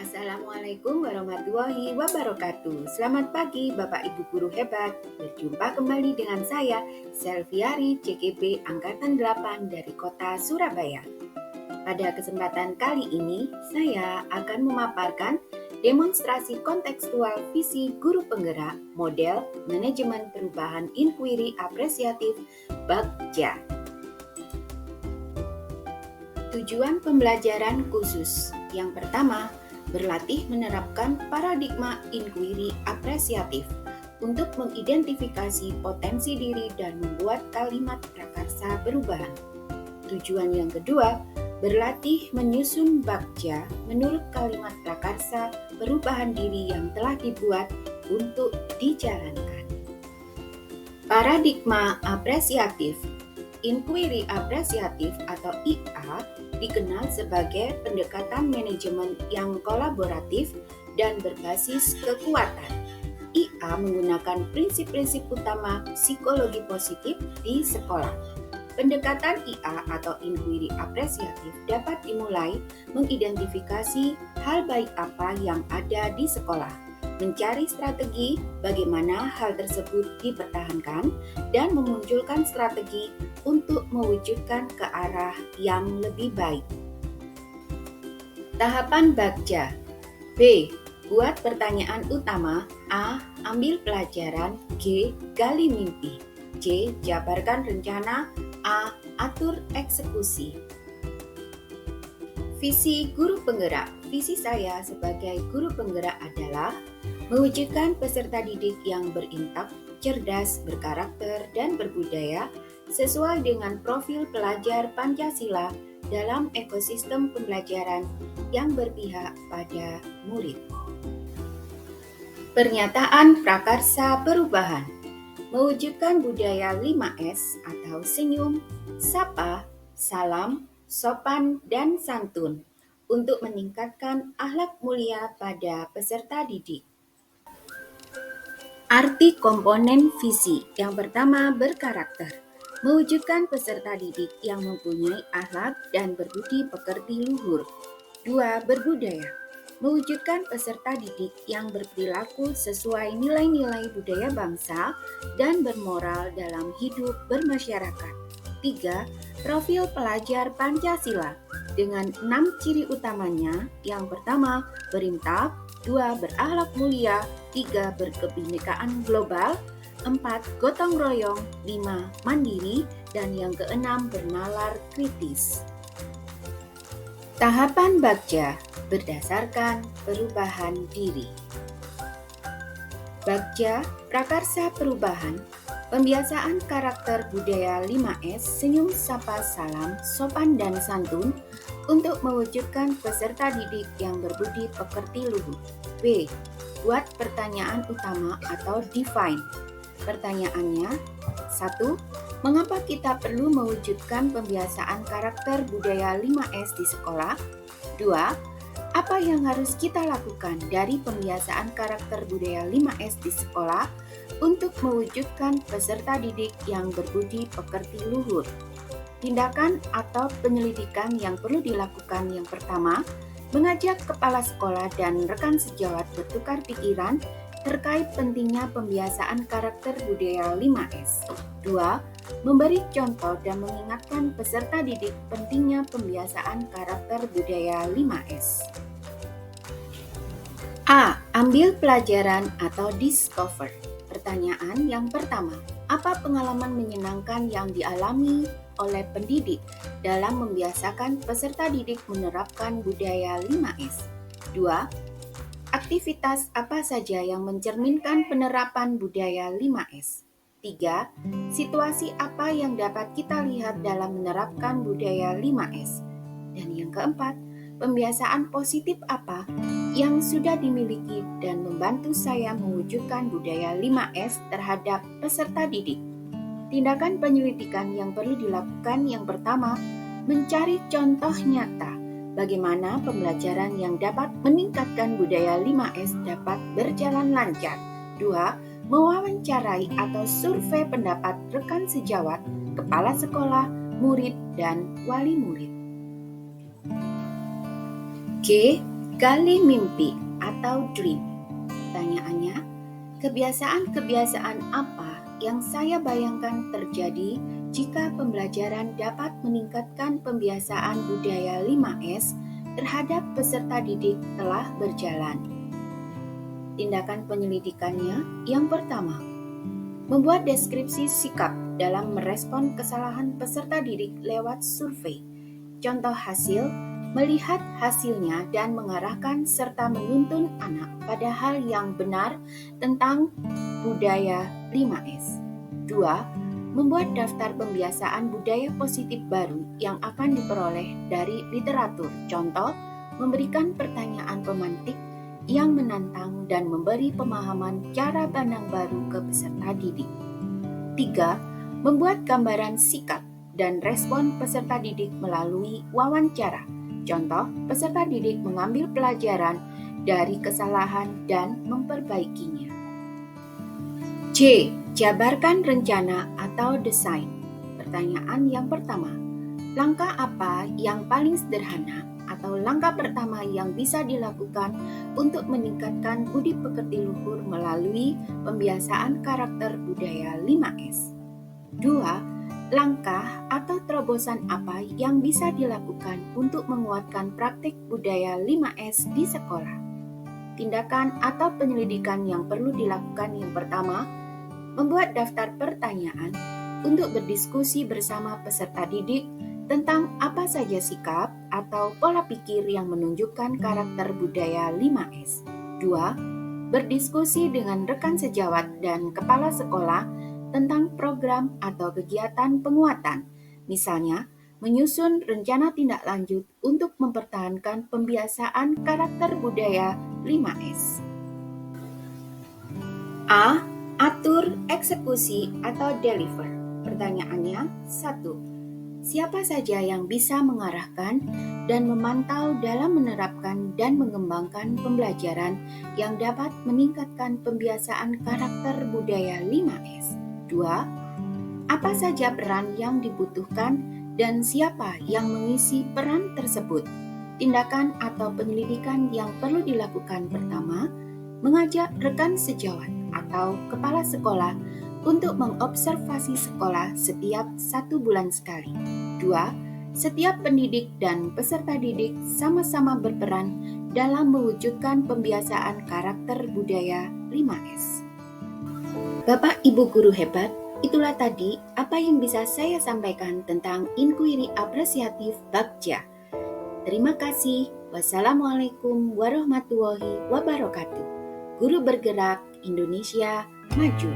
Assalamualaikum warahmatullahi wabarakatuh. Selamat pagi Bapak Ibu Guru hebat. Berjumpa kembali dengan saya, Selviari CGP Angkatan 8 dari Kota Surabaya. Pada kesempatan kali ini, saya akan memaparkan demonstrasi kontekstual visi guru penggerak model manajemen perubahan inquiry apresiatif Bagja. Tujuan pembelajaran khusus. Yang pertama, berlatih menerapkan paradigma inquiry apresiatif untuk mengidentifikasi potensi diri dan membuat kalimat prakarsa perubahan. Tujuan yang kedua, berlatih menyusun bagja menurut kalimat prakarsa perubahan diri yang telah dibuat untuk dijalankan. Paradigma apresiatif. Inquiry apresiatif atau IA dikenal sebagai pendekatan manajemen yang kolaboratif dan berbasis kekuatan. IA menggunakan prinsip-prinsip utama psikologi positif di sekolah. Pendekatan IA atau inquiry apresiatif dapat dimulai mengidentifikasi hal baik apa yang ada di sekolah, mencari strategi bagaimana hal tersebut dipertahankan, dan memunculkan strategi untuk mewujudkan ke arah yang lebih baik. Tahapan bagja. B. Buat pertanyaan utama. A. Ambil pelajaran. G. Gali mimpi. C. Jabarkan rencana. A. Atur eksekusi. Visi guru penggerak. Visi saya sebagai guru penggerak adalah mewujudkan peserta didik yang berintak, cerdas, berkarakter, dan berbudaya sesuai dengan profil pelajar Pancasila dalam ekosistem pembelajaran yang berpihak pada murid. Pernyataan prakarsa perubahan. Mewujudkan budaya 5S atau senyum, sapa, salam, sopan, dan santun untuk meningkatkan akhlak mulia pada peserta didik. Arti komponen visi. Yang pertama, berkarakter. Mewujudkan peserta didik yang mempunyai akhlak dan berbudi pekerti luhur. 2. Berbudaya. Mewujudkan peserta didik yang berperilaku sesuai nilai-nilai budaya bangsa dan bermoral dalam hidup bermasyarakat. 3. Profil pelajar Pancasila dengan 6 ciri utamanya. Yang pertama, berintak. 2. Berakhlak mulia. 3. Berkebinekaan global. 4. Gotong royong. 5. Mandiri. Dan yang keenam, bernalar kritis. Tahapan bagja berdasarkan perubahan diri. Bagja prakarsa perubahan. Pembiasaan karakter budaya 5S, senyum, sapa, salam, sopan, dan santun untuk mewujudkan peserta didik yang berbudi pekerti luhur. B. Buat pertanyaan utama atau define. Pertanyaannya, 1. Mengapa kita perlu mewujudkan pembiasaan karakter budaya 5S di sekolah? 2. Apa yang harus kita lakukan dari pembiasaan karakter budaya 5S di sekolah untuk mewujudkan peserta didik yang berbudi pekerti luhur? Tindakan atau penyelidikan yang perlu dilakukan yang pertama, mengajak kepala sekolah dan rekan sejawat bertukar pikiran terkait pentingnya pembiasaan karakter budaya 5S. 2. Memberi contoh dan mengingatkan peserta didik pentingnya pembiasaan karakter budaya 5S. A. Ambil pelajaran atau discover. Pertanyaan yang pertama, apa pengalaman menyenangkan yang dialami oleh pendidik dalam membiasakan peserta didik menerapkan budaya 5S? 2. Aktivitas apa saja yang mencerminkan penerapan budaya 5S? 3. Situasi apa yang dapat kita lihat dalam menerapkan budaya 5S? Dan yang keempat, pembiasaan positif apa yang sudah dimiliki dan membantu saya mewujudkan budaya 5S terhadap peserta didik? Tindakan penyelidikan yang perlu dilakukan yang pertama, mencari contoh nyata bagaimana pembelajaran yang dapat meningkatkan budaya 5S dapat berjalan lancar. 2. Mewawancarai atau survei pendapat rekan sejawat, kepala sekolah, murid, dan wali murid. G. Gali mimpi atau dream. Pertanyaannya, kebiasaan-kebiasaan apa yang saya bayangkan terjadi jika pembelajaran dapat meningkatkan pembiasaan budaya 5S terhadap peserta didik telah berjalan? Tindakan penyelidikannya yang pertama, membuat deskripsi sikap dalam merespon kesalahan peserta didik lewat survei. Contoh hasil, melihat hasilnya dan mengarahkan serta menuntun anak pada hal yang benar tentang budaya 5S. 2. Membuat daftar pembiasaan budaya positif baru yang akan diperoleh dari literatur. Contoh, memberikan pertanyaan pemantik yang menantang dan memberi pemahaman cara pandang baru ke peserta didik. 3. Membuat gambaran sikap dan respon peserta didik melalui wawancara. Contoh, peserta didik mengambil pelajaran dari kesalahan dan memperbaikinya. C. Jabarkan rencana atau desain. Pertanyaan yang pertama, langkah apa yang paling sederhana atau langkah pertama yang bisa dilakukan untuk meningkatkan budi pekerti luhur melalui pembiasaan karakter budaya 5S? 2. Langkah atau terobosan apa yang bisa dilakukan untuk menguatkan praktik budaya 5S di sekolah? Tindakan atau penyelidikan yang perlu dilakukan yang pertama, membuat daftar pertanyaan untuk berdiskusi bersama peserta didik tentang apa saja sikap atau pola pikir yang menunjukkan karakter budaya 5S. 2. Berdiskusi dengan rekan sejawat dan kepala sekolah tentang program atau kegiatan penguatan, misalnya menyusun rencana tindak lanjut untuk mempertahankan pembiasaan karakter budaya 5S. A. Atur, eksekusi, atau deliver. Pertanyaannya, 1. Siapa saja yang bisa mengarahkan dan memantau dalam menerapkan dan mengembangkan pembelajaran yang dapat meningkatkan pembiasaan karakter budaya 5S? 2. Apa saja peran yang dibutuhkan dan siapa yang mengisi peran tersebut? Tindakan atau penyelidikan yang perlu dilakukan pertama, mengajak rekan sejawat atau kepala sekolah untuk mengobservasi sekolah setiap 1 bulan sekali. 2. Setiap pendidik dan peserta didik sama-sama berperan dalam mewujudkan pembiasaan karakter budaya 5S. Bapak Ibu guru hebat, itulah tadi apa yang bisa saya sampaikan tentang inquiry apresiatif Bagja. Terima kasih. Wassalamualaikum warahmatullahi wabarakatuh. Guru bergerak Indonesia maju.